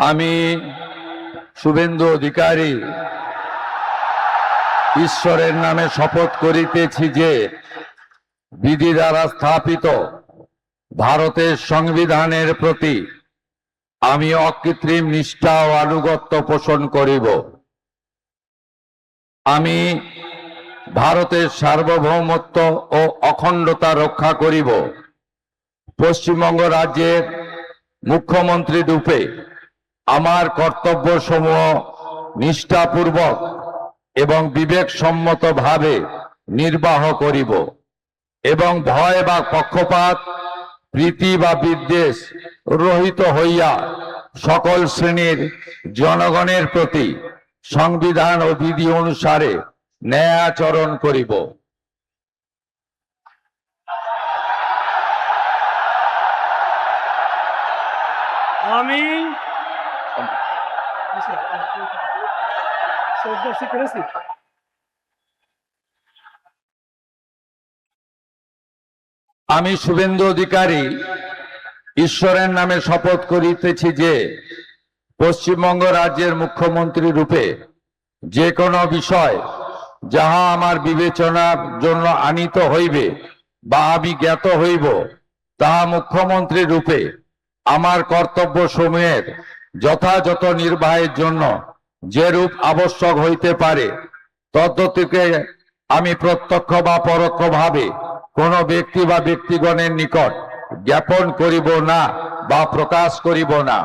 আমি শুভেন্দু অধিকারী ঈশ্বরের নামে শপথ করিতেছি যে বিধি দ্বারা স্থাপিত ভারতের সংবিধানের প্রতি আমি অকৃত্রিম নিষ্ঠা ও আনুগত্য পোষণ করিব। আমি ভারতের সার্বভৌমত্ব ও অখণ্ডতা রক্ষা করিব। পশ্চিমবঙ্গ রাজ্যের মুখ্যমন্ত্রী রূপে আমার কর্তব্যসমূহ নিষ্ঠাপূর্বক এবং বিবেকসম্মতভাবে নির্বাহ করিব এবং ভয় বা পক্ষপাত, প্রীতি বা বিদ্বেষ রহিত হইয়া সকল শ্রেণীর জনগণের প্রতি সংবিধান ও বিধি অনুসারে ন্যায় আচরণ করিব। আমি শুভেন্দু অধিকারী ঈশ্বরের নামে শপথ করিতেছি যে পশ্চিমবঙ্গ রাজ্যের মুখ্যমন্ত্রী রূপে যে কোনো বিষয় যাহা আমার বিবেচনার জন্য আনিত হইবে বা আমি জ্ঞাত হইব, তাহা মুখ্যমন্ত্রী রূপে আমার কর্তব্য সমূহের যথাযথ নির্বাহের জন্য যেরূপ আবশ্যক হইতে পারে তদ্গতিকে আমি প্রত্যক্ষ বা পরোক্ষভাবে কোনো ব্যক্তি বা ব্যক্তিগণের নিকট জ্ঞাপন করিব না বা প্রকাশ করিব না।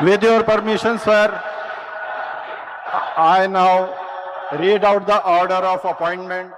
With your permission, sir, I now read out the order of appointment